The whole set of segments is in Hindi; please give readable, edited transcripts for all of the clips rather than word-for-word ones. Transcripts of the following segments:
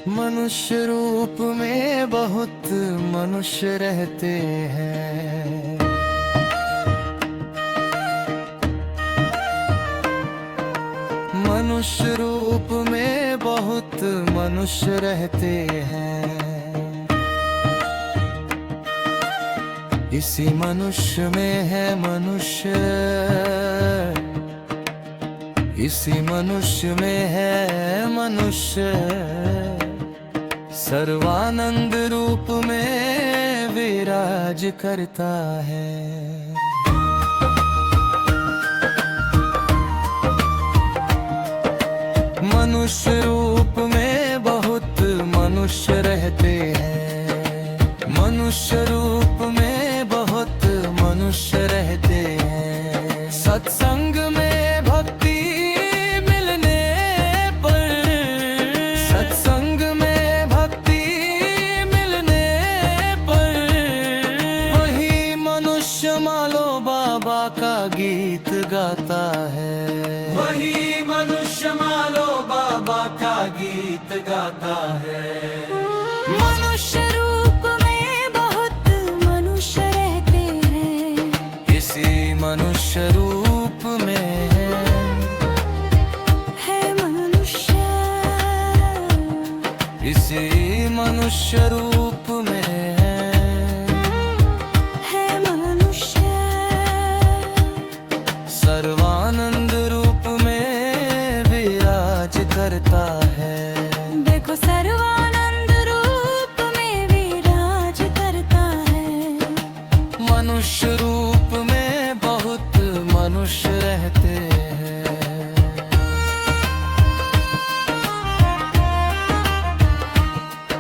मनुष्य रूप में बहुत मनुष्य रहते हैं। मनुष्य रूप में बहुत मनुष्य रहते हैं। इसी मनुष्य में है मनुष्य, इसी मनुष्य में है मनुष्य। सर्वानंद रूप में विराज करता है। मनुष्य रूप में बहुत मनुष्य रहते हैं। मनुष्य रूप में बहुत मनुष्य रहते हैं। सत्संग में भक्ति मिलने पर, सत्संग में भक्ति मिलने पर वही मनुष्य मालो बाबा का गीत गाता है। वही मनुष्य मालो बाबा का गीत गाता है। मनुष्य रूप में बहुत मनुष्य रहते हैं। इसी मनुष्य रूप में है मनुष्य, इसी मनुष्य रूप में है मनुष्य। सर्वानंद रूप में विराज करता है। देखो सर्वानंद रूप में विराज करता है। मनुष्य रूप में बहुत मनुष्य रहते हैं।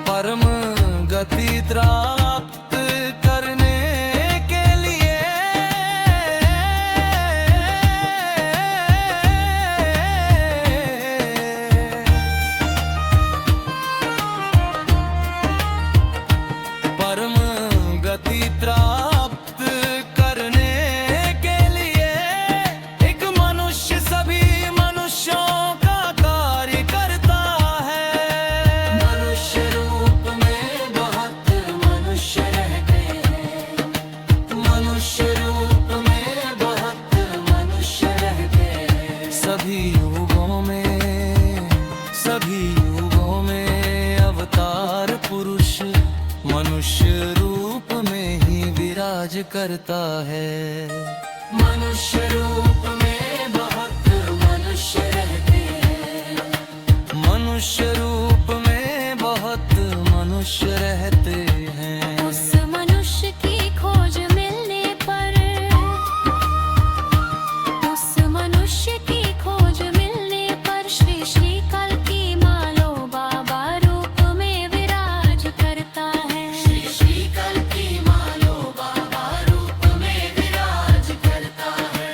परम गति प्राप्त करने के लिए परम गति प्राप्त करने के लिए एक मनुष्य सभी मनुष्यों का कार्य करता है। मनुष्य रूप में बहुत मनुष्य रहते हैं। मनुष्य रूप में बहुत मनुष्य रहते हैं। सभी युगों में अवतार पुरुष मनुष्य रूप में ही विराज करता है। मनुष्य रूप में बहुत मनुष्य रहते हैं। मनुष्य रूप में बहुत मनुष्य रहते हैं। उस मनुष्य की खोज मिलने पर, उस मनुष्य की खोज मिलने पर श्री श्री कल की मालो बाबा रूप में विराज करता है। श्री श्री कल की मालो बाबा रूप में विराज करता है।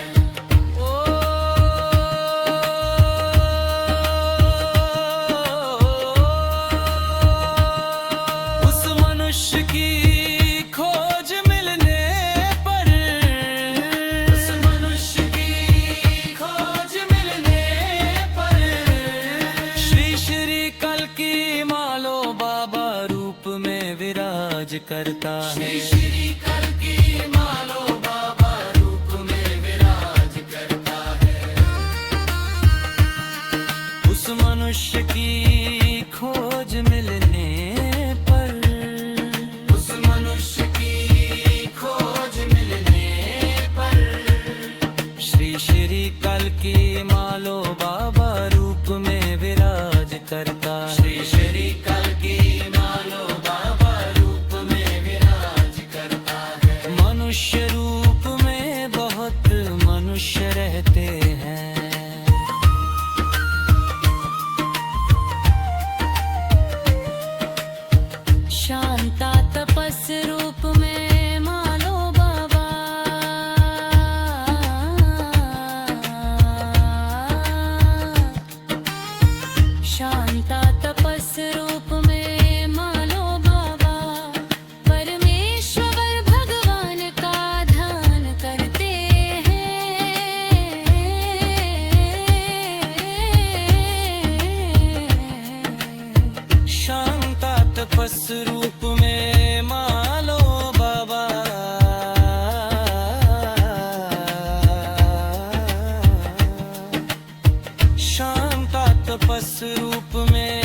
उस मनुष्य की खोज मिलने पर, उस मनुष्य की खोज मिलने पर श्री श्री कल की मालो बाबा रूप में विराज करता है। श्री श्री कल की मालो बाबा रूप में विराज करता है। उस मनुष्य की खोज मिलने पर, उस मनुष्य की खोज मिलने पर श्री श्री कल की मालो बाबा रूप में विराज करता है। श्री श्री कल की मालो बाबा रूप में विराज करता है। मनुष्य रूप में बहुत मनुष्य रहते हैं। शांता तपस रूप में मालो बाबा, शांता तपस रूप में मालो बाबा परमेश्वर भगवान का ध्यान करते हैं। तपस रूप में मालो बाबा, शांता तपस रूप में